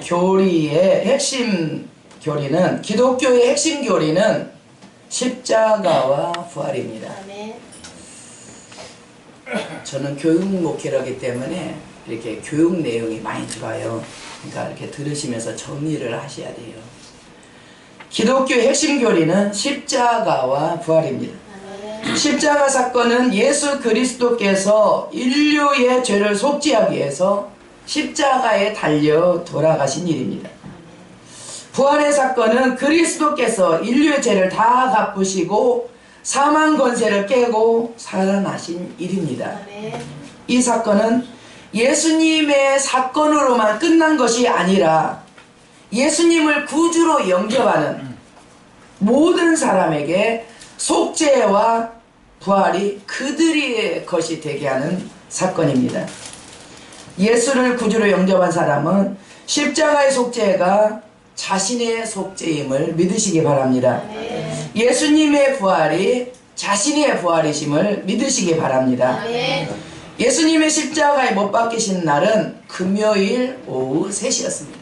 교리의 핵심 교리는, 기독교의 핵심 교리는 십자가와 부활입니다. 저는 교육 목회를 하기 때문에 이렇게 교육 내용이 많이 들어요. 그러니까 이렇게 들으시면서 정리를 하셔야 돼요. 기독교의 핵심 교리는 십자가와 부활입니다. 십자가 사건은 예수 그리스도께서 인류의 죄를 속죄하기 위해서 십자가에 달려 돌아가신 일입니다. 부활의 사건은 그리스도께서 인류의 죄를 다 갚으시고 사망 권세를 깨고 살아나신 일입니다. 이 사건은 예수님의 사건으로만 끝난 것이 아니라 예수님을 구주로 영접하는 모든 사람에게 속죄와 부활이 그들의 것이 되게 하는 사건입니다. 예수를 구주로 영접한 사람은 십자가의 속죄가 자신의 속죄임을 믿으시기 바랍니다. 예수님의 부활이 자신의 부활이심을 믿으시기 바랍니다. 예수님의 십자가에 못 박히신 날은 금요일 오후 3시였습니다.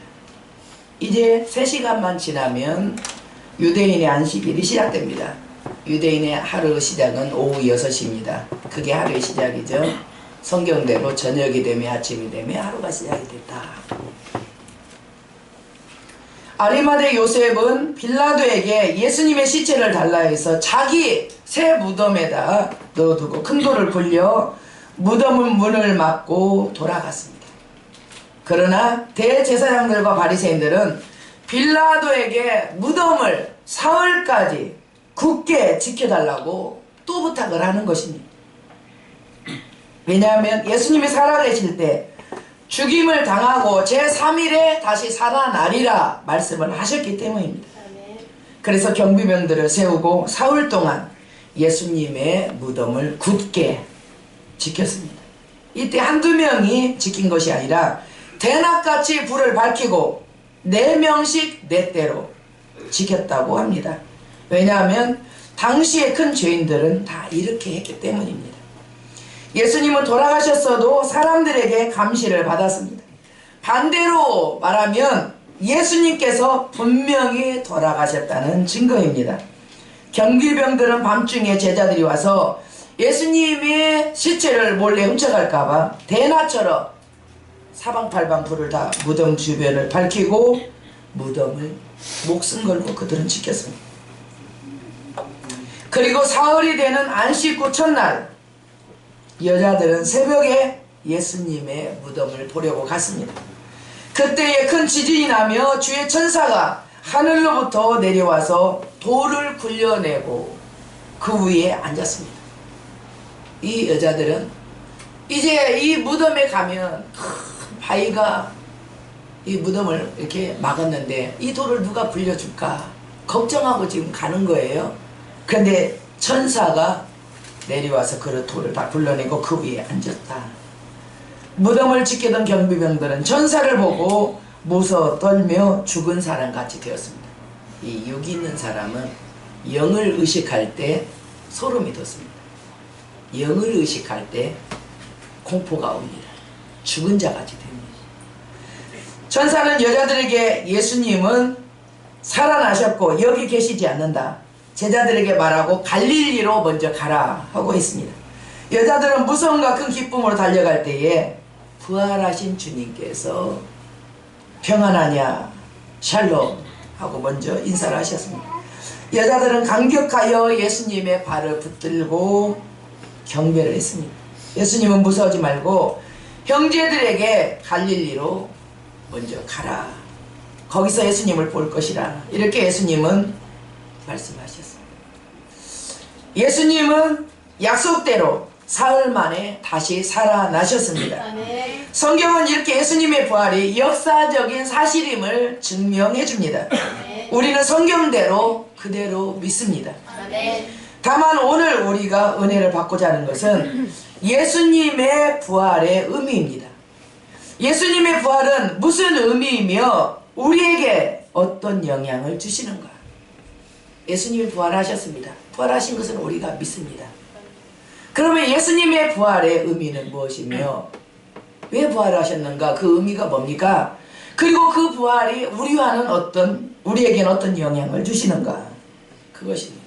이제 3시간만 지나면 유대인의 안식일이 시작됩니다. 유대인의 하루 시작은 오후 6시입니다. 그게 하루의 시작이죠. 성경대로 저녁이 되면 아침이 되면 하루가 시작이 됐다. 아리마대 요셉은 빌라도에게 예수님의 시체를 달라 해서 자기 새 무덤에다 넣어두고 큰 돌을 굴려 무덤은 문을 막고 돌아갔습니다. 그러나 대제사장들과 바리새인들은 빌라도에게 무덤을 사흘까지 굳게 지켜달라고 또 부탁을 하는 것입니다. 왜냐하면 예수님이 살아계실 때 죽임을 당하고 제3일에 다시 살아나리라 말씀을 하셨기 때문입니다. 그래서 경비병들을 세우고 사흘 동안 예수님의 무덤을 굳게 지켰습니다. 이때 한두 명이 지킨 것이 아니라 대낮같이 불을 밝히고 4명씩 4대로 지켰다고 합니다. 왜냐하면 당시의 큰 죄인들은 다 이렇게 했기 때문입니다. 예수님은 돌아가셨어도 사람들에게 감시를 받았습니다. 반대로 말하면 예수님께서 분명히 돌아가셨다는 증거입니다. 경비병들은 밤중에 제자들이 와서 예수님의 시체를 몰래 훔쳐갈까봐 대낮처럼 사방팔방 불을 다 무덤 주변을 밝히고 무덤을 목숨 걸고 그들은 지켰습니다. 그리고 사흘이 되는 안식 후 첫날 여자들은 새벽에 예수님의 무덤을 보려고 갔습니다. 그때에 큰 지진이 나며 주의 천사가 하늘로부터 내려와서 돌을 굴려내고 그 위에 앉았습니다. 이 여자들은 이제 이 무덤에 가면 큰 바위가 이 무덤을 이렇게 막았는데 이 돌을 누가 굴려줄까 걱정하고 지금 가는 거예요. 그런데 천사가 내려와서 그 돌을 다 굴러내고 그 위에 앉았다. 무덤을 지키던 경비병들은 천사를 보고 무서워 떨며 죽은 사람같이 되었습니다. 이 육이 있는 사람은 영을 의식할 때 소름이 돋습니다. 영을 의식할 때 공포가 옵니다. 죽은 자같이 됩니다. 천사는 여자들에게 예수님은 살아나셨고 여기 계시지 않는다. 제자들에게 말하고 갈릴리로 먼저 가라 하고 했습니다. 여자들은 무서움과 큰 기쁨으로 달려갈 때에 부활하신 주님께서 평안하냐 샬롬 하고 먼저 인사를 하셨습니다. 여자들은 감격하여 예수님의 발을 붙들고 경배를 했습니다. 예수님은 무서워하지 말고 형제들에게 갈릴리로 먼저 가라. 거기서 예수님을 볼 것이라. 이렇게 예수님은 말씀하셨습니다. 예수님은 약속대로 사흘 만에 다시 살아나셨습니다. 성경은 이렇게 예수님의 부활이 역사적인 사실임을 증명해 줍니다. 우리는 성경대로 그대로 믿습니다. 다만 오늘 우리가 은혜를 받고자 하는 것은 예수님의 부활의 의미입니다. 예수님의 부활은 무슨 의미이며 우리에게 어떤 영향을 주시는가? 예수님이 부활하셨습니다. 부활하신 것은 우리가 믿습니다. 그러면 예수님의 부활의 의미는 무엇이며 왜 부활하셨는가? 그 의미가 뭡니까? 그리고 그 부활이 우리에게는 어떤 영향을 주시는가? 그것입니다.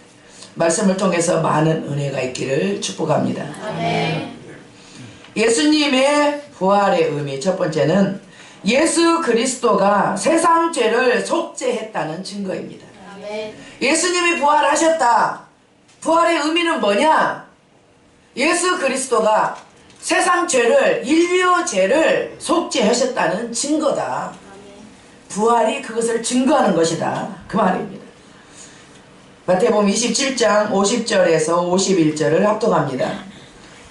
말씀을 통해서 많은 은혜가 있기를 축복합니다. 아멘. 예수님의 부활의 의미 첫 번째는 예수 그리스도가 세상 죄를 속죄했다는 증거입니다. 아멘. 예수님이 부활하셨다. 부활의 의미는 뭐냐? 예수 그리스도가 세상 죄를, 인류 죄를 속죄하셨다는 증거다. 부활이 그것을 증거하는 것이다. 그 말입니다. 마태복음 27장 50절에서 51절을 합독합니다.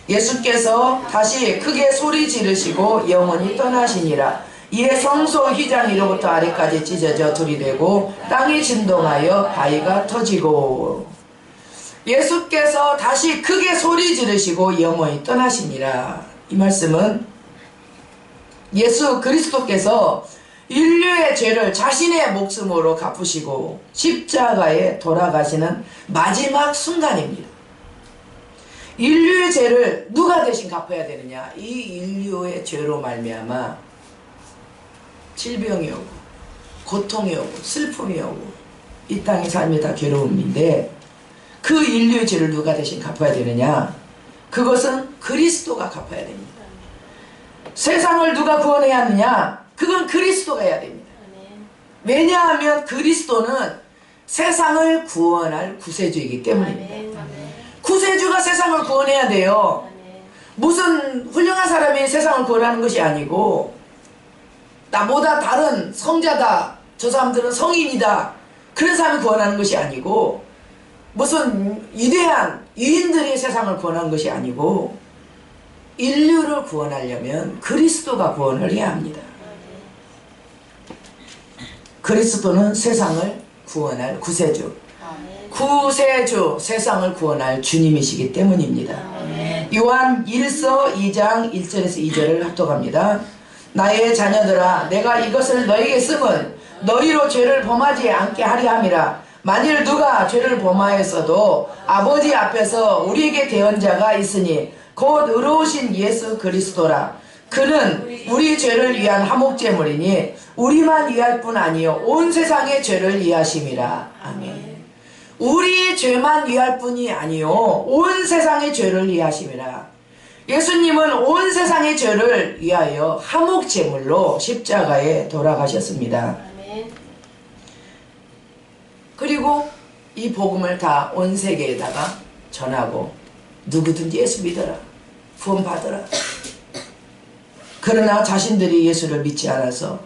예수께서 다시 크게 소리 지르시고 영원히 떠나시니라. 이에 성소 휘장 위로부터 아래까지 찢어져 둘이 되고 땅이 진동하여 바위가 터지고. 예수께서 다시 크게 소리 지르시고 영원히 떠나시니라. 이 말씀은 예수 그리스도께서 인류의 죄를 자신의 목숨으로 갚으시고 십자가에 돌아가시는 마지막 순간입니다. 인류의 죄를 누가 대신 갚아야 되느냐? 이 인류의 죄로 말미암아 질병이 오고 고통이 오고 슬픔이 오고 이 땅의 삶이 다 괴로움인데 그 인류의 죄를 누가 대신 갚아야 되느냐? 그것은 그리스도가 갚아야 됩니다. 세상을 누가 구원해야 하느냐? 그건 그리스도가 해야 됩니다. 왜냐하면 그리스도는 세상을 구원할 구세주이기 때문입니다. 구세주가 세상을 구원해야 돼요. 무슨 훌륭한 사람이 세상을 구원하는 것이 아니고 나보다 다른 성자다, 저 사람들은 성인이다, 그런 사람이 구원하는 것이 아니고 무슨 위대한 유인들이 세상을 구원하는 것이 아니고 인류를 구원하려면 그리스도가 구원을 해야 합니다. 그리스도는 세상을 구원할 구세주, 구세주, 세상을 구원할 주님이시기 때문입니다. 요한 1서 2장 1절에서 2절을 합독합니다. 나의 자녀들아, 내가 이것을 너에게 쓰면 너희로 죄를 범하지 않게 하려 함이라. 만일 누가 죄를 범하였어도 아버지 앞에서 우리에게 대언자가 있으니 곧 의로우신 예수 그리스도라. 그는 우리 죄를 위한 화목제물이니 우리만 위할 뿐 아니요 온 세상의 죄를 위하심이라. 아멘. 우리의 죄만 위할 뿐이 아니요 온 세상의 죄를 위하심이라. 예수님은 온 세상의 죄를 위하여 화목제물로 십자가에 돌아가셨습니다. 그리고 이 복음을 다 온 세계에다가 전하고 누구든지 예수 믿어라, 구원받아라. 그러나 자신들이 예수를 믿지 않아서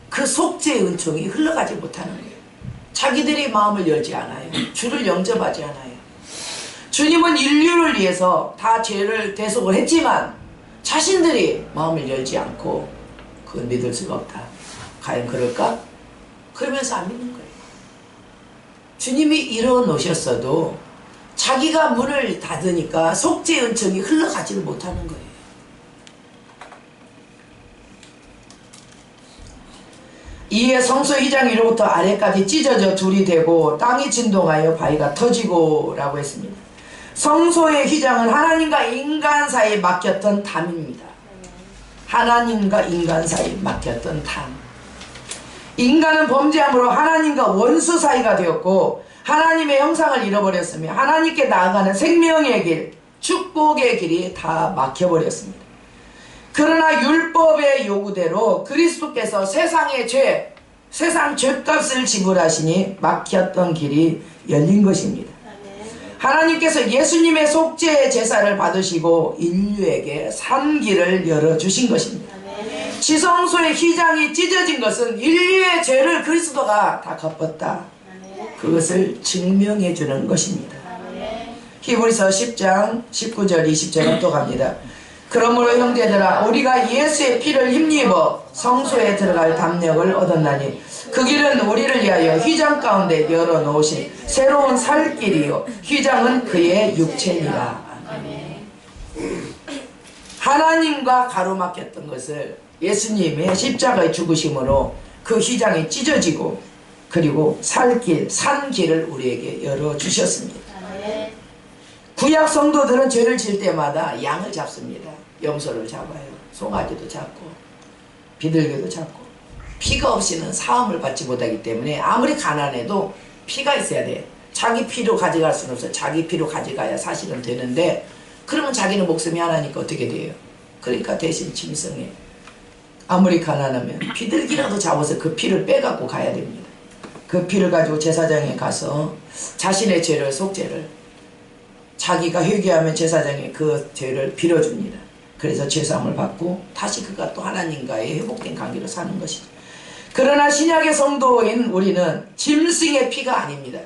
그 속죄의 은총이 흘러가지 못하는 거예요. 자기들이 마음을 열지 않아요. 주를 영접하지 않아요. 주님은 인류를 위해서 다 죄를 대속을 했지만 자신들이 마음을 열지 않고 그걸 믿을 수가 없다. 과연 그럴까? 그러면서 안 믿는 거예요. 주님이 일어놓으셨어도 자기가 문을 닫으니까 속죄의 은총이 흘러가지를 못하는 거예요. 이에 성소 휘장 위로부터 아래까지 찢어져 둘이 되고 땅이 진동하여 바위가 터지고 라고 했습니다. 성소의 휘장은 하나님과 인간 사이에 막혔던 담입니다. 하나님과 인간 사이에 막혔던 담. 인간은 범죄함으로 하나님과 원수 사이가 되었고 하나님의 형상을 잃어버렸으며 하나님께 나아가는 생명의 길, 축복의 길이 다 막혀버렸습니다. 그러나 율법의 요구대로 그리스도께서 세상의 죄, 세상 죄값을 지불하시니 막혔던 길이 열린 것입니다. 하나님께서 예수님의 속죄의 제사를 받으시고 인류에게 산 길을 열어주신 것입니다. 지성소의 휘장이 찢어진 것은 인류의 죄를 그리스도가 다 갚았다. 그것을 증명해 주는 것입니다. 히브리서 10장 19절 20절은 또 갑니다. 그러므로 형제들아, 우리가 예수의 피를 힘입어 성소에 들어갈 담력을 얻었나니 그 길은 우리를 위하여 휘장 가운데 열어놓으신 새로운 살 길이요 휘장은 그의 육체니라. 하나님과 가로막혔던 것을 예수님의 십자가의 죽으심으로 그 휘장이 찢어지고 그리고 살 길, 산 길을 우리에게 열어주셨습니다. 구약 성도들은 죄를 질 때마다 양을 잡습니다. 염소를 잡아요. 송아지도 잡고 비둘기도 잡고 피가 없이는 사함을 받지 못하기 때문에 아무리 가난해도 피가 있어야 돼. 자기 피로 가져갈 수는 없어요. 자기 피로 가져가야 사실은 되는데, 그러면 자기는 목숨이 하나니까 어떻게 돼요? 그러니까 대신 짐승에 아무리 가난하면 비둘기라도 잡아서 그 피를 빼갖고 가야 됩니다. 그 피를 가지고 제사장에 가서 자신의 죄를, 속죄를, 자기가 회개하면 제사장이 그 죄를 빌어줍니다. 그래서 죄사함을 받고 다시 그가 또 하나님과의 회복된 관계로 사는 것이죠. 그러나 신약의 성도인 우리는 짐승의 피가 아닙니다.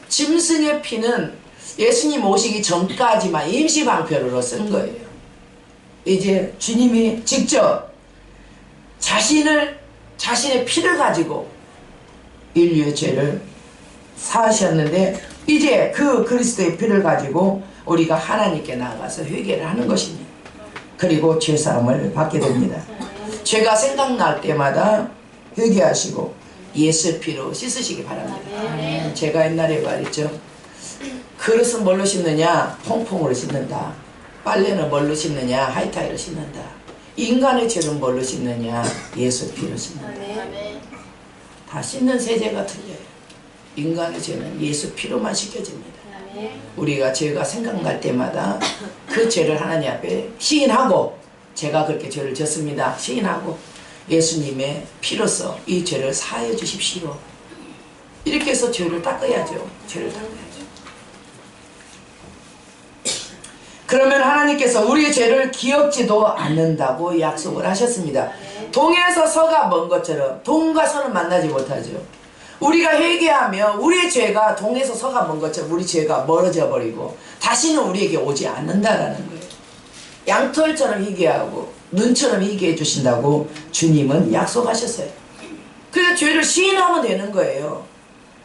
짐승의 피는 예수님 오시기 전까지만 임시방편으로 쓴 거예요. 이제 주님이 직접 자신의 피를 가지고 인류의 죄를 사하셨는데, 이제 그 그리스도의 피를 가지고 우리가 하나님께 나아가서 회개를 하는 것입니다. 그리고 죄사함을 받게 됩니다. 죄가 생각날 때마다 회개하시고 예수 피로 씻으시기 바랍니다. 제가 옛날에 말했죠. 그릇은 뭘로 씻느냐? 퐁퐁으로 씻는다. 빨래는 뭘로 씻느냐? 하이타이로 씻는다. 인간의 죄는 뭘로 씻느냐? 예수 피로 씻는다. 다 씻는 세제가 틀려요. 인간의 죄는 예수 피로만 씻겨집니다. 우리가 죄가 생각날 때마다 그 죄를 하나님 앞에 시인하고, 제가 그렇게 죄를 졌습니다, 시인하고 예수님의 피로써 이 죄를 사하여 주십시오. 이렇게 해서 죄를 닦아야죠. 죄를 닦아야죠. 그러면 하나님께서 우리의 죄를 기억지도 않는다고 약속을 하셨습니다. 동에서 서가 먼 것처럼 동과 서는 만나지 못하죠. 우리가 회개하며 우리의 죄가 동에서 서가 먼 것처럼 우리 죄가 멀어져 버리고 다시는 우리에게 오지 않는다라는 거예요. 양털처럼 희게하고 눈처럼 희게해 주신다고 주님은 약속하셨어요. 그래서 죄를 시인하면 되는 거예요.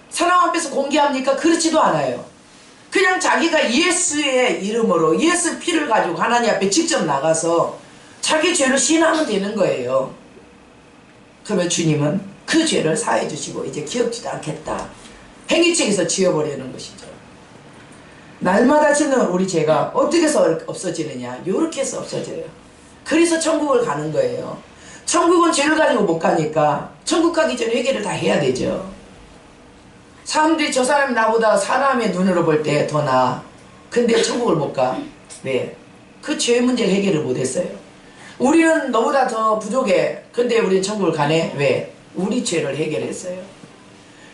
사람 앞에서 공개합니까? 그렇지도 않아요. 그냥 자기가 예수의 이름으로 예수 피를 가지고 하나님 앞에 직접 나가서 자기 죄를 시인하면 되는 거예요. 그러면 주님은 그 죄를 사해 주시고 이제 기억지도 않겠다, 행위책에서 지워버리는 것이죠. 날마다 짓는 우리 죄가 어떻게 해서 없어지느냐? 요렇게 해서 없어져요. 그래서 천국을 가는 거예요. 천국은 죄를 가지고 못 가니까 천국 가기 전에 회개를 다 해야 되죠. 사람들이 저 사람이 나보다 사람의 눈으로 볼 때 더 나아. 근데 천국을 못 가. 왜? 그 죄 문제를 해결을 못 했어요. 우리는 너보다 더 부족해. 근데 우리는 천국을 가네. 왜? 우리 죄를 해결했어요.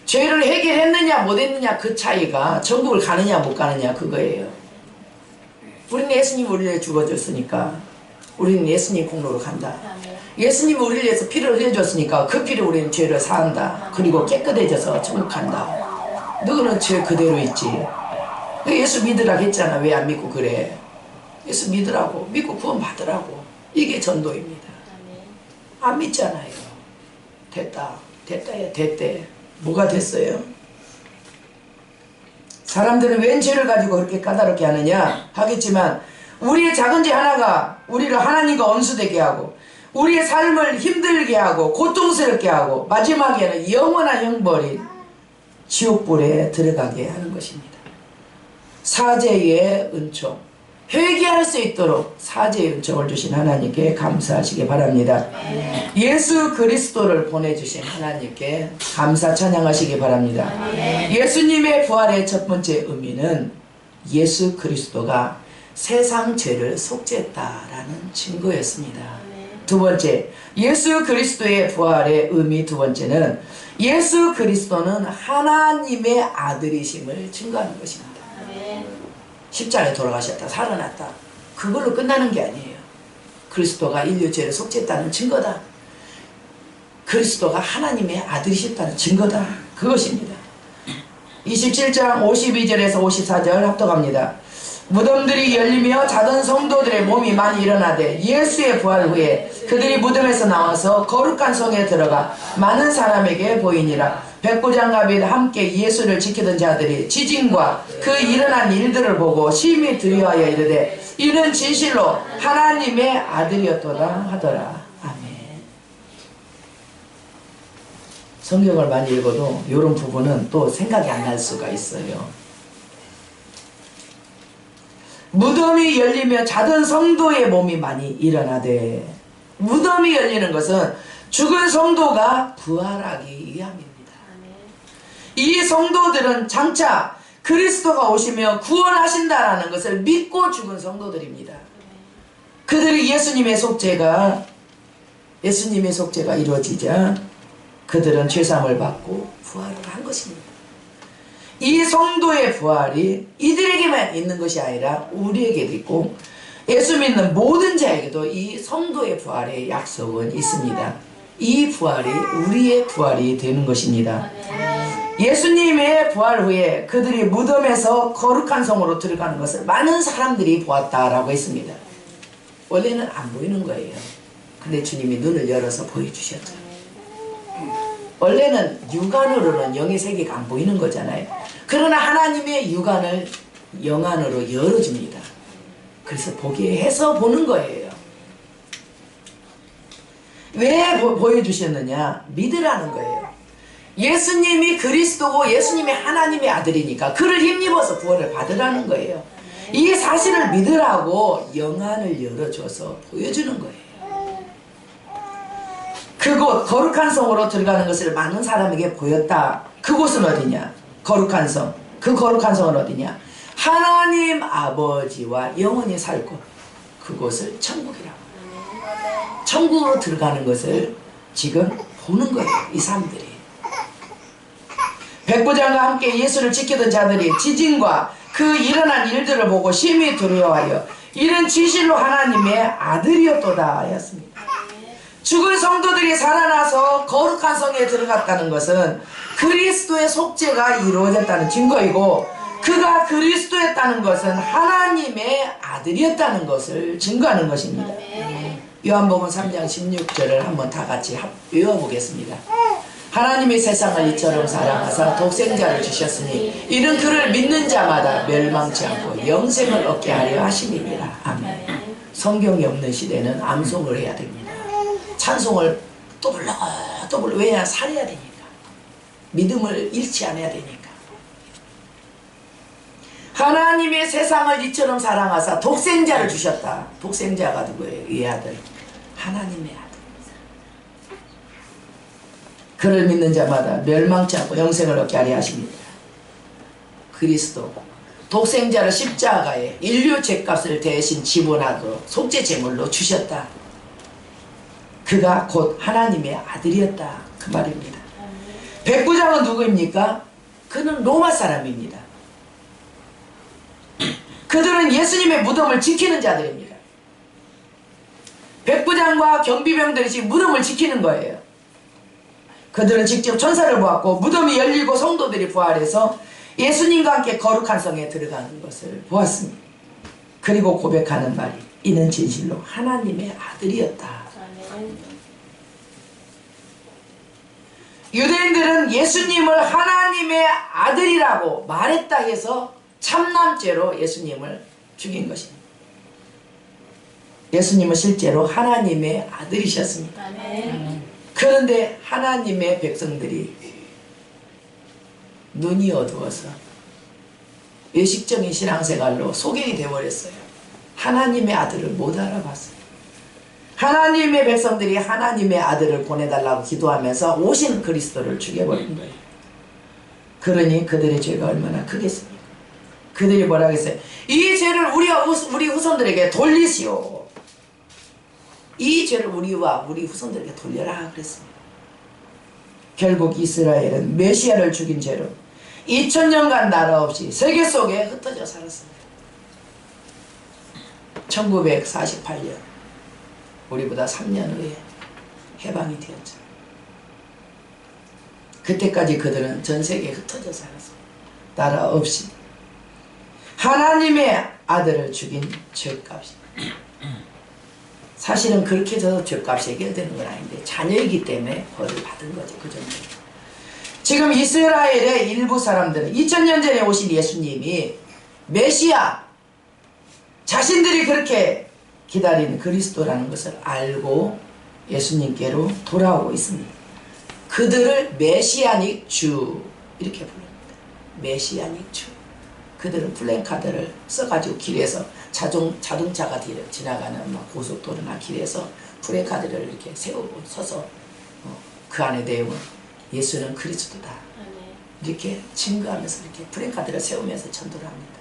죄를 해결했느냐 못했느냐 그 차이가 천국을 가느냐 못 가느냐 그거예요. 우리는 예수님 우리를 위해 죽어줬으니까 우리는 예수님 공로로 간다. 예수님이 우리를 위해서 피를 흘려줬으니까 그 피를 우리는 죄를 사한다. 그리고 깨끗해져서 천국 간다. 너는 죄 그대로 있지. 예수 믿으라고 했잖아. 왜 안 믿고 그래? 예수 믿으라고, 믿고 구원 받으라고. 이게 전도입니다. 안 믿잖아요. 됐대. 뭐가 됐어요? 사람들은 웬 죄를 가지고 그렇게 까다롭게 하느냐 하겠지만, 우리의 작은 죄 하나가 우리를 하나님과 원수되게 하고 우리의 삶을 힘들게 하고 고통스럽게 하고 마지막에는 영원한 형벌인 지옥불에 들어가게 하는 것입니다. 사죄의 은총, 회개할 수 있도록 사죄의 은총을 주신 하나님께 감사하시기 바랍니다. 예수 그리스도를 보내주신 하나님께 감사 찬양하시기 바랍니다. 예수님의 부활의 첫 번째 의미는 예수 그리스도가 세상 죄를 속죄했다라는 증거였습니다. 두 번째, 예수 그리스도의 부활의 의미 두 번째는 예수 그리스도는 하나님의 아들이심을 증거하는 것입니다. 십자가에 돌아가셨다, 살아났다. 그걸로 끝나는 게 아니에요. 그리스도가 인류 죄를 속죄했다는 증거다. 그리스도가 하나님의 아들이셨다는 증거다. 그것입니다. 27장 52절에서 54절 합독합니다. 무덤들이 열리며 자던 성도들의 몸이 많이 일어나되 예수의 부활 후에 그들이 무덤에서 나와서 거룩한 성에 들어가 많은 사람에게 보이니라. 백부장갑이 함께 예수를 지키던 자들이 지진과 그 일어난 일들을 보고 심히 두려워하여 이르되 이는 진실로 하나님의 아들이었도다 하더라. 아멘. 성경을 많이 읽어도 이런 부분은 또 생각이 안 날 수가 있어요. 무덤이 열리며 자던 성도의 몸이 많이 일어나되, 무덤이 열리는 것은 죽은 성도가 부활하기 위함입니다. 이 성도들은 장차 그리스도가 오시며 구원하신다라는 것을 믿고 죽은 성도들입니다. 그들이 예수님의 속죄가 이루어지자 그들은 죄사함을 받고 부활을 한 것입니다. 이 성도의 부활이 이들에게만 있는 것이 아니라 우리에게도 있고 예수 믿는 모든 자에게도 이 성도의 부활의 약속은 있습니다. 이 부활이 우리의 부활이 되는 것입니다. 예수님의 부활 후에 그들이 무덤에서 거룩한 성으로 들어가는 것을 많은 사람들이 보았다라고 했습니다. 원래는 안 보이는 거예요. 근데 주님이 눈을 열어서 보여주셨죠. 원래는 육안으로는 영의 세계가 안 보이는 거잖아요. 그러나 하나님의 육안을 영안으로 열어줍니다. 그래서 보게 해서 보는 거예요. 왜 보여주셨느냐? 믿으라는 거예요. 예수님이 그리스도고 예수님이 하나님의 아들이니까 그를 힘입어서 구원을 받으라는 거예요. 이 사실을 믿으라고 영안을 열어줘서 보여주는 거예요. 그곳 거룩한 성으로 들어가는 것을 많은 사람에게 보였다. 그곳은 어디냐? 거룩한 성. 그 거룩한 성은 어디냐? 하나님 아버지와 영원히 살 곳. 그곳을 천국이라고. 천국으로 들어가는 것을 지금 보는 거예요. 이 사람들이. 백부장과 함께 예수를 지키던 자들이 지진과 그 일어난 일들을 보고 심히 두려워하여 이는 진실로 하나님의 아들이었도다 하였습니다. 죽은 성도들이 살아나서 거룩한 성에 들어갔다는 것은 그리스도의 속죄가 이루어졌다는 증거이고 그가 그리스도였다는 것은 하나님의 아들이었다는 것을 증거하는 것입니다. 요한복음 3장 16절을 한번 다 같이 외워보겠습니다. 하나님이 세상을 이처럼 사랑하사 독생자를 주셨으니 이는 그를 믿는 자마다 멸망치 않고 영생을 얻게 하려 하심이니라. 아멘. 성경이 없는 시대는 암송을 해야 됩니다. 찬송을 또 불러 왜냐? 살아야 되니까. 믿음을 잃지 않아야 되니까. 하나님의 세상을 이처럼 사랑하사 독생자를 주셨다. 독생자가 누구예요? 이 아들. 하나님의 아들. 그를 믿는 자마다 멸망치 않고 영생을 얻게 하려 하십니다. 그리스도 독생자를 십자가에 인류 죄값을 대신 지불하고 속죄 제물로 주셨다. 그가 곧 하나님의 아들이었다. 그 말입니다. 백부장은 누구입니까? 그는 로마 사람입니다. 그들은 예수님의 무덤을 지키는 자들입니다. 백부장과 경비병들이 지금 무덤을 지키는 거예요. 그들은 직접 천사를 보았고 무덤이 열리고 성도들이 부활해서 예수님과 함께 거룩한 성에 들어가는 것을 보았습니다. 그리고 고백하는 말이 이는 진실로 하나님의 아들이었다. 유대인들은 예수님을 하나님의 아들이라고 말했다 해서 참남죄로 예수님을 죽인 것입니다. 예수님은 실제로 하나님의 아들이셨습니다. 그런데 하나님의 백성들이 눈이 어두워서 외식적인 신앙생활로 소경이 되어버렸어요. 하나님의 아들을 못 알아봤어요. 하나님의 백성들이 하나님의 아들을 보내달라고 기도하면서 오신 그리스도를 죽여버린 거예요. 그러니 그들의 죄가 얼마나 크겠습니까? 그들이 뭐라고 했어요? 이 죄를 우리 후손들에게 돌리시오. 이 죄를 우리와 우리 후손들에게 돌려라 그랬습니다. 결국 이스라엘은 메시아를 죽인 죄로 2000년간 나라 없이 세계 속에 흩어져 살았습니다. 1948년 우리보다 3년 후에 해방이 되었죠. 그때까지 그들은 전 세계에 흩어져 살았습니다. 나라 없이. 하나님의 아들을 죽인 죄값이. 사실은 그렇게 해서 죄값이 해결되는 건 아닌데 자녀이기 때문에 벌을 받은 거죠. 그 정도. 지금 이스라엘의 일부 사람들은 2000년 전에 오신 예수님이 메시아, 자신들이 그렇게 기다리는 그리스도라는 것을 알고 예수님께로 돌아오고 있습니다. 그들을 메시아닉 주 이렇게 부릅니다. 메시아닉 주. 그들은 플랜카드를 써가지고 길에서 자동차가 지나가는 막 고속도로나 길에서 플랜카드를 이렇게 세우고 서서 그 안에 내용은 예수는 그리스도다. 이렇게 증거하면서 이렇게 프랭카드를 세우면서 전도를 합니다.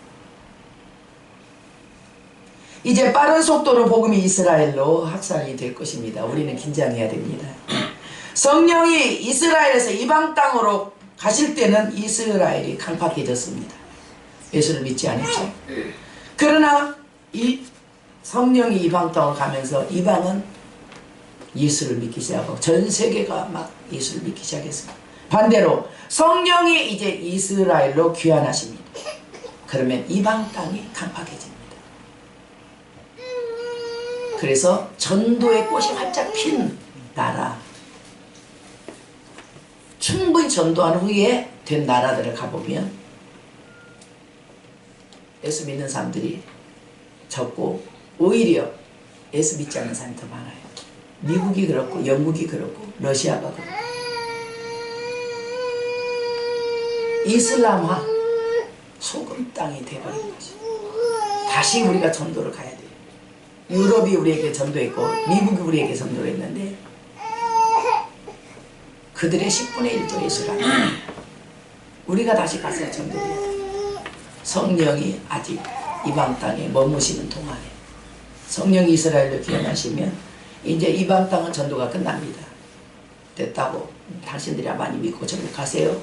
이제 빠른 속도로 복음이 이스라엘로 확산이 될 것입니다. 우리는 긴장해야 됩니다. 성령이 이스라엘에서 이방 땅으로 가실 때는 이스라엘이 강팍해졌습니다. 예수를 믿지 않았죠. 그러나 이 성령이 이방 땅으로 가면서 이방은 예수를 믿기 시작하고 전 세계가 막 예수를 믿기 시작했습니다. 반대로 성령이 이제 이스라엘로 귀환하십니다. 그러면 이방 땅이 강팍해집니다. 그래서 전도의 꽃이 활짝 핀 나라, 충분히 전도한 후에 된 나라들을 가보면 예수 믿는 사람들이 적고 오히려 예수 믿지 않는 사람이 더 많아요. 미국이 그렇고 영국이 그렇고 러시아가 그렇고 이슬람화 소금 땅이 돼버린 거지. 다시 우리가 전도를 가야 돼요. 유럽이 우리에게 전도했고 미국이 우리에게 전도를 했는데 그들의 10분의 1도 예수를 안 해요. 우리가 다시 가서 전도를 해야 돼요. 성령이 아직 이방 땅에 머무시는 동안에 성령이 이스라엘로 귀환하시면 이제 이방 땅은 전도가 끝납니다. 됐다고 당신들이 많이 믿고 저를 가세요.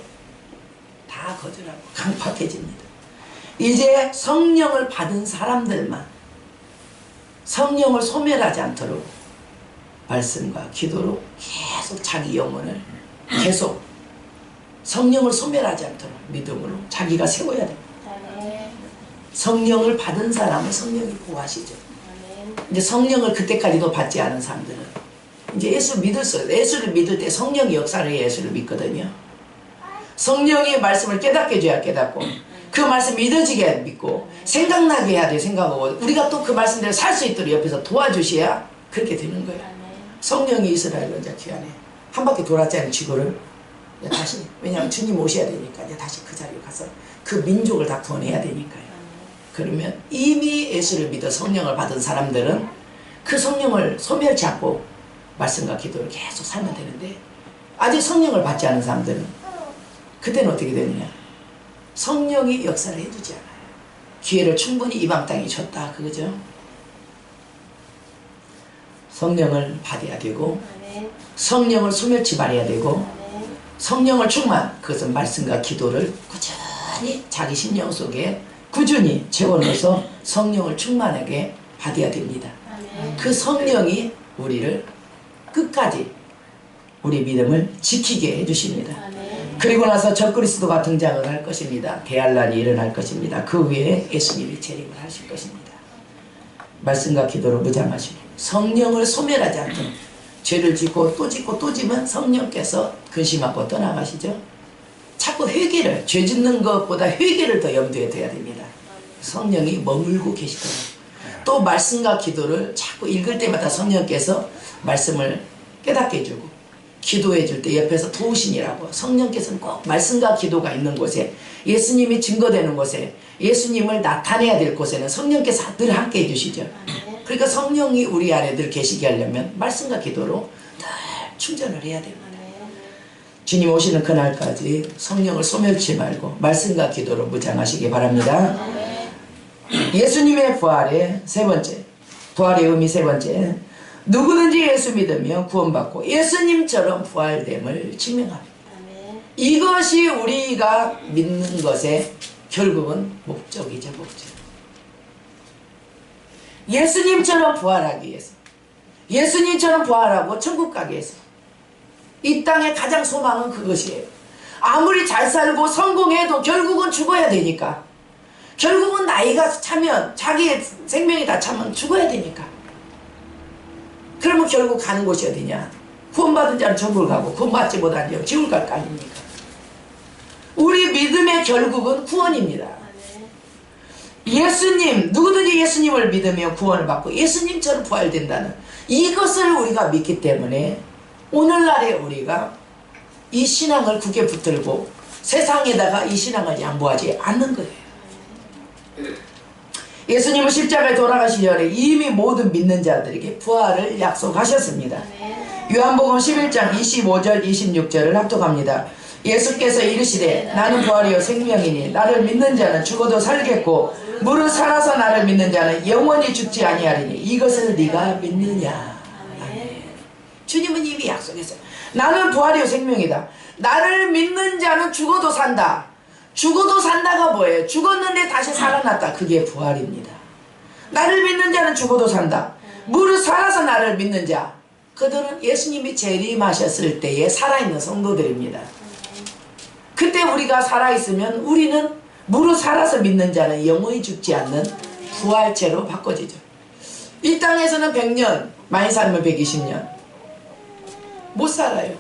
다 거절하고 강팍해집니다. 이제 성령을 받은 사람들만 성령을 소멸하지 않도록 말씀과 기도로 계속 자기 영혼을 계속 성령을 소멸하지 않도록 믿음으로 자기가 세워야 됩니다. 성령을 받은 사람은 성령이 보호하시죠. 이제 성령을 그때까지도 받지 않은 사람들은 이제 예수를 믿을 때 성령이 역사를 해야 예수를 믿거든요. 성령이 말씀을 깨닫게 해줘야 깨닫고 그 말씀 믿어지게 믿고 생각나게 해야 돼. 생각하고 우리가 또 그 말씀대로 살 수 있도록 옆에서 도와주셔야 그렇게 되는 거예요. 성령이 이스라엘로 이제 귀환해 한 바퀴 돌았잖아요. 지구를 다시, 왜냐하면 주님 오셔야 되니까 이제 다시 그 자리에 가서 그 민족을 다 구원해야 되니까요. 그러면 이미 예수를 믿어 성령을 받은 사람들은 그 성령을 소멸치 않고 말씀과 기도를 계속 살면 되는데 아직 성령을 받지 않은 사람들은 그때는 어떻게 되느냐, 성령이 역사를 해주지 않아요. 기회를 충분히 이방 땅에 줬다 그거죠. 성령을 받아야 되고 성령을 소멸치 말아야 되고 성령을 충만, 그것은 말씀과 기도를 꾸준히 자기 심령 속에 꾸준히 채워넣어서 성령을 충만하게 받아야 됩니다. 그 성령이 우리를 끝까지 우리 믿음을 지키게 해주십니다. 그리고 나서 적그리스도가 등장을 할 것입니다. 대환란이 일어날 것입니다. 그 위에 예수님이 재림을 하실 것입니다. 말씀과 기도로 무장하시고 성령을 소멸하지 않도록 죄를 짓고 또 짓고 또 지면 성령께서 근심하고 떠나가시죠. 자꾸 회개를, 죄 짓는 것보다 회개를 더 염두에 둬야 됩니다. 성령이 머물고 계시더라고요. 또 말씀과 기도를 자꾸 읽을 때마다 성령께서 말씀을 깨닫게 해주고 기도해 줄 때 옆에서 도우시니라고, 성령께서는 꼭 말씀과 기도가 있는 곳에, 예수님이 증거되는 곳에, 예수님을 나타내야 될 곳에는 성령께서 늘 함께 해주시죠. 그러니까 성령이 우리 안에 늘 계시게 하려면 말씀과 기도로 늘 충전을 해야 됩니다. 주님 오시는 그날까지 성령을 소멸치 말고 말씀과 기도로 무장하시기 바랍니다. 예수님의 부활의 세 번째, 부활의 의미 세 번째, 누구든지 예수 믿으며 구원받고 예수님처럼 부활됨을 증명합니다. 이것이 우리가 믿는 것의 결국은 목적이죠. 목적. 예수님처럼 부활하기 위해서, 예수님처럼 부활하고 천국 가기 위해서 이 땅의 가장 소망은 그것이에요. 아무리 잘 살고 성공해도 결국은 죽어야 되니까, 결국은 나이가 차면, 자기의 생명이 다 차면 죽어야 되니까. 그러면 결국 가는 곳이 어디냐? 구원받은 자는 천국을 가고 구원받지 못한 자는 지옥을 갈 거 아닙니까? 우리 믿음의 결국은 구원입니다. 예수님, 누구든지 예수님을 믿으며 구원을 받고 예수님처럼 부활된다는 이것을 우리가 믿기 때문에 오늘날에 우리가 이 신앙을 굳게 붙들고 세상에다가 이 신앙을 양보하지 않는 거예요. 예수님은 십자가에 돌아가시기 전에 이미 모든 믿는 자들에게 부활을 약속하셨습니다. 요한복음 11장 25절 26절을 합독합니다. 예수께서 이르시되 나는 부활이요 생명이니 나를 믿는 자는 죽어도 살겠고 무릇 살아서 나를 믿는 자는 영원히 죽지 아니하리니 이것을 네가 믿느냐. 아멘. 주님은 이미 약속했어요. 나는 부활이요 생명이다. 나를 믿는 자는 죽어도 산다. 죽어도 산다가 뭐예요? 죽었는데 다시 살아났다. 그게 부활입니다. 나를 믿는 자는 죽어도 산다. 무릇 살아서 나를 믿는 자, 그들은 예수님이 재림하셨을 때에 살아있는 성도들입니다. 그때 우리가 살아있으면 우리는 무릇 살아서 믿는 자는 영원히 죽지 않는 부활체로 바꿔지죠. 이 땅에서는 100년, 많이 살면 120년 못 살아요.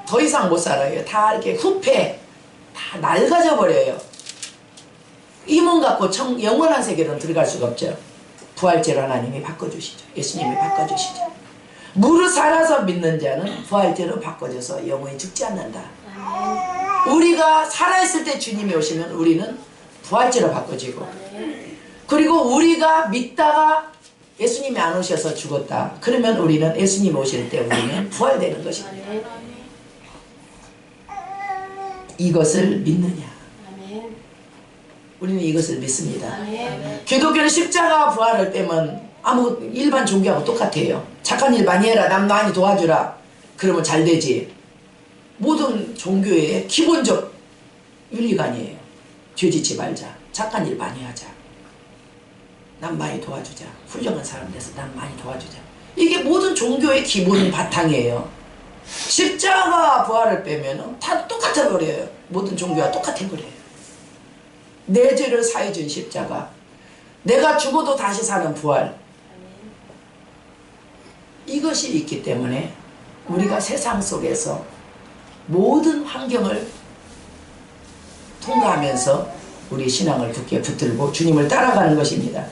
더 이상 못 살아요. 다 이렇게 후패, 다 낡아져 버려요. 이 몸 갖고 영원한 세계로는 들어갈 수가 없죠. 부활체로 하나님이 바꿔주시죠. 예수님이 바꿔주시죠. 무릇 살아서 믿는 자는 부활체로 바꿔져서 영원히 죽지 않는다. 우리가 살아있을 때 주님이 오시면 우리는 부활체로 바꿔지고, 그리고 우리가 믿다가 예수님이 안 오셔서 죽었다. 그러면 우리는 예수님이 오실 때 우리는 부활되는 것입니다. 이것을 믿느냐? 우리는 이것을 믿습니다. 기독교는 십자가 부활을 빼면 아무 일반 종교하고 똑같아요. 착한 일 많이 해라, 남 많이 도와주라, 그러면 잘 되지. 모든 종교의 기본적 윤리관이에요. 죄짓지 말자, 착한 일 많이 하자, 남 많이 도와주자, 훌륭한 사람 돼서 남 많이 도와주자. 이게 모든 종교의 기본 바탕이에요. 십자가 부활을 빼면 다 똑같아 버려요. 모든 종교가 똑같아 버려요. 내 죄를 사해준 십자가, 내가 죽어도 다시 사는 부활, 이것이 있기 때문에 우리가 세상 속에서 모든 환경을 통과하면서 우리 신앙을 굳게 붙들고 주님을 따라가는 것입니다.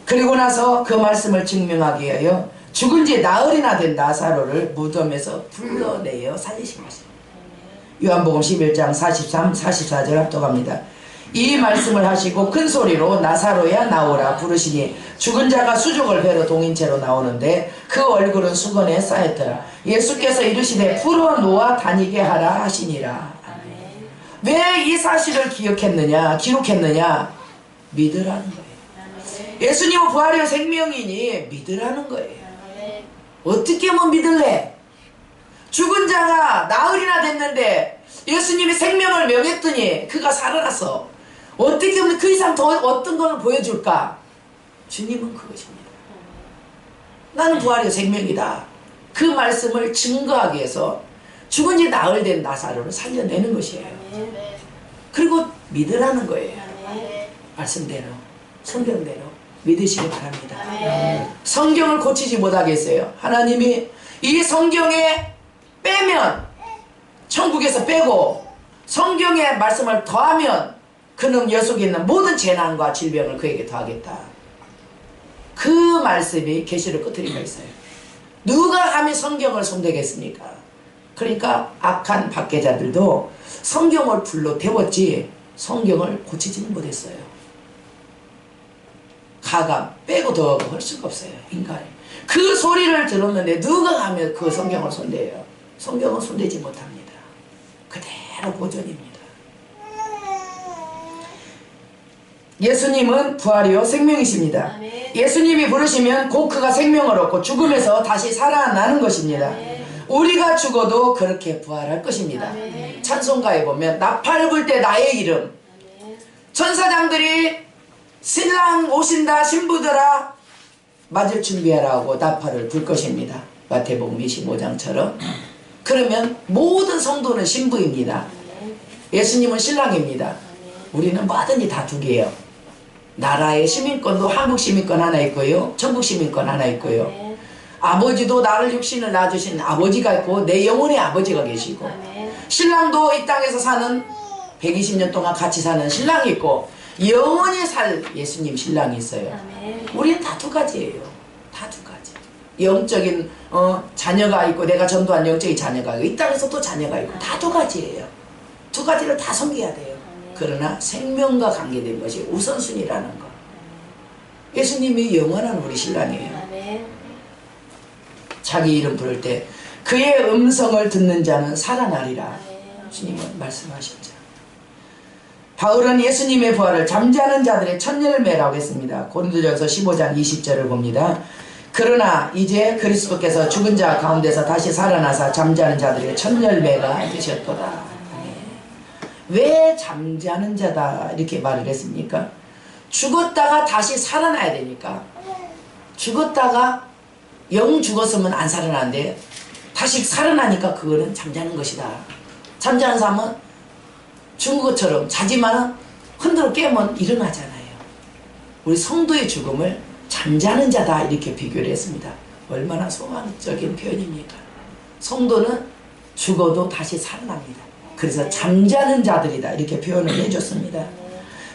그리고 나서 그 말씀을 증명하기 위하여 죽은 지 나흘이나 된 나사로를 무덤에서 불러내어 살리신 것입니다. 요한복음 11장 43, 44절 합독합니다. 이 말씀을 하시고 큰 소리로 나사로야 나오라 부르시니 죽은 자가 수족을 베러 동인채로 나오는데 그 얼굴은 수건에 쌓였더라. 예수께서 이르시되 풀어놓아 다니게 하라 하시니라. 왜 이 사실을 기록했느냐? 믿으라는 거예요. 예수님은 부활이요 생명이니 믿으라는 거예요. 어떻게 뭐 믿을래? 죽은 자가 나흘이나 됐는데 예수님이 생명을 명했더니 그가 살아났어. 어떻게 하면 그 이상 더 어떤 걸 보여줄까? 주님은 그것입니다. 나는 부활이요 생명이다. 그 말씀을 증거하기 위해서 죽은 지 나흘 된 나사로를 살려내는 것이에요. 그리고 믿으라는 거예요. 말씀대로, 성경대로 믿으시기 바랍니다. 성경을 고치지 못하겠어요. 하나님이 이 성경에 빼면, 천국에서 빼고 성경의 말씀을 더하면 그는 여 속에 있는 모든 재난과 질병을 그에게 더하겠다. 그 말씀이 계시록 끝트리가 있어요. 누가 감히 성경을 손대겠습니까? 그러니까 악한 박해자들도 성경을 불로 태웠지 성경을 고치지는 못했어요. 가감 빼고 더하고 할 수가 없어요. 인간이 그 소리를 들었는데 누가 가면 그 성경을 손대요? 성경은 손대지 못합니다. 그대로 보존입니다. 예수님은 부활이요 생명이십니다. 예수님이 부르시면 곧 그가 생명을 얻고 죽음에서 다시 살아나는 것입니다. 우리가 죽어도 그렇게 부활할 것입니다. 찬송가에 보면 나팔 불 때 나의 이름, 천사장들이 신랑 오신다 신부들아 맞을 준비하라 하고 나팔을 불 것입니다. 마태복음 25장처럼. 그러면 모든 성도는 신부입니다. 예수님은 신랑입니다. 우리는 뭐든지 다 두 개예요. 나라의 시민권도 한국 시민권 하나 있고요, 천국 시민권 하나 있고요. 아버지도 나를 육신을 낳아주신 아버지가 있고 내 영혼의 아버지가 계시고, 신랑도 이 땅에서 사는 120년 동안 같이 사는 신랑이 있고 영원히 살 예수님 신랑이 있어요. 우리는 다 두 가지예요. 다 두 가지. 영적인 자녀가 있고 내가 전도한 영적인 자녀가 있고 이 땅에서 또 자녀가 있고 다 두 가지예요. 두 가지를 다 섬겨야 돼요. 그러나 생명과 관계된 것이 우선순위라는 것. 예수님이 영원한 우리 신랑이에요. 자기 이름 부를 때 그의 음성을 듣는 자는 살아나리라 주님은 말씀하셨죠. 바울은 예수님의 부활을 잠자는 자들의 첫 열매라고 했습니다. 고린도전서 15장 20절을 봅니다. 그러나 이제 그리스도께서 죽은 자 가운데서 다시 살아나사 잠자는 자들의 첫 열매가 되셨도다. 왜 잠자는 자다 이렇게 말을 했습니까? 죽었다가 다시 살아나야 되니까. 죽었다가 영 죽었으면 안 살아나는데 다시 살아나니까 그거는 잠자는 것이다. 잠자는 사람은 죽은 것처럼 자지만 흔들어 깨면 일어나잖아요. 우리 성도의 죽음을 잠자는 자다 이렇게 비교를 했습니다. 얼마나 소망적인 표현입니까? 성도는 죽어도 다시 살아납니다. 그래서 잠자는 자들이다 이렇게 표현을 해줬습니다.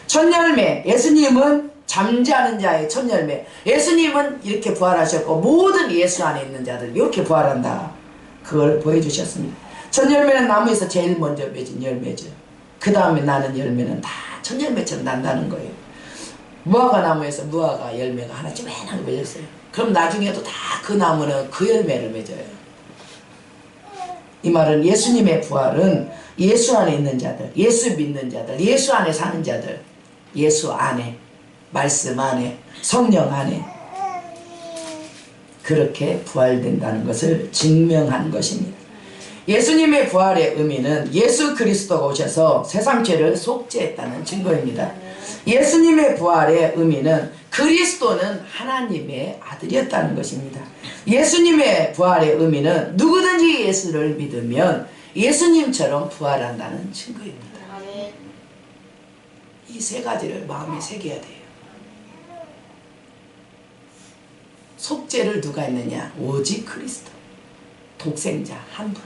첫 열매, 예수님은 잠자는 자의 첫 열매. 예수님은 이렇게 부활하셨고 모든 예수 안에 있는 자들 이렇게 부활한다. 그걸 보여주셨습니다. 첫 열매는 나무에서 제일 먼저 맺은 열매죠. 그 다음에 나는 열매는 다 첫 열매처럼 난다는 거예요. 무화과 나무에서 무화과 열매가 하나 쪼매나게 맺었어요. 그럼 나중에도 다 그 나무는 그 열매를 맺어요. 이 말은 예수님의 부활은 예수 안에 있는 자들, 예수 믿는 자들, 예수 안에 사는 자들, 예수 안에, 말씀 안에, 성령 안에 그렇게 부활된다는 것을 증명한 것입니다. 예수님의 부활의 의미는 예수 그리스도가 오셔서 세상 죄를 속죄했다는 증거입니다. 예수님의 부활의 의미는 그리스도는 하나님의 아들이었다는 것입니다. 예수님의 부활의 의미는 누구든지 예수를 믿으면 예수님처럼 부활한다는 증거입니다. 이 세 가지를 마음에 새겨야 돼요. 속죄를 누가 했느냐? 오직 그리스도. 독생자 한 분.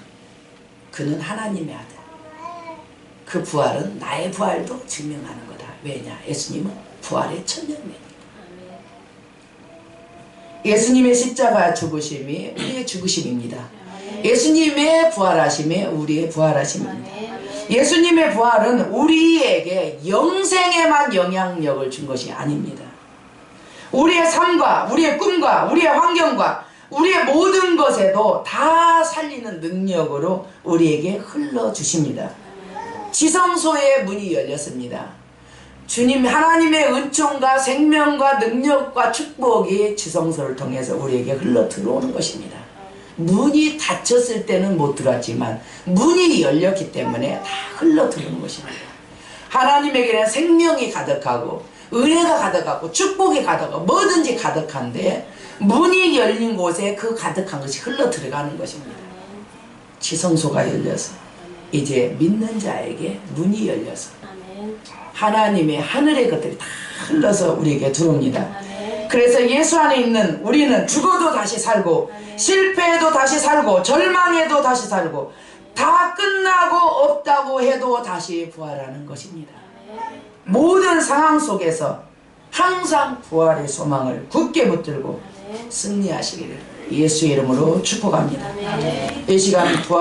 그는 하나님의 아들. 그 부활은 나의 부활도 증명하는 거다. 왜냐? 예수님은 부활의 첫 열매니까. 예수님의 십자가 죽으심이 우리의 죽으심입니다. 예수님의 부활하심이 우리의 부활하심입니다. 예수님의 부활은 우리에게 영생에만 영향력을 준 것이 아닙니다. 우리의 삶과 우리의 꿈과 우리의 환경과 우리의 모든 것에도 다 살리는 능력으로 우리에게 흘러주십니다. 지성소의 문이 열렸습니다. 주님 하나님의 은총과 생명과 능력과 축복이 지성소를 통해서 우리에게 흘러 들어오는 것입니다. 문이 닫혔을 때는 못 들어왔지만 문이 열렸기 때문에 다 흘러 들어오는 것입니다. 하나님에게는 생명이 가득하고 은혜가 가득하고 축복이 가득하고 뭐든지 가득한데 문이 열린 곳에 그 가득한 것이 흘러 들어가는 것입니다. 지성소가 열려서 이제 믿는 자에게 문이 열려서 하나님의 하늘의 것들이 다 흘러서 우리에게 들어옵니다. 그래서 예수 안에 있는 우리는 죽어도 다시 살고 실패해도 다시 살고 절망해도 다시 살고 다 끝나고 없다고 해도 다시 부활하는 것입니다. 모든 상황 속에서 항상 부활의 소망을 굳게 붙들고 승리하시기를 예수의 이름으로 축복합니다. 이 시간 부활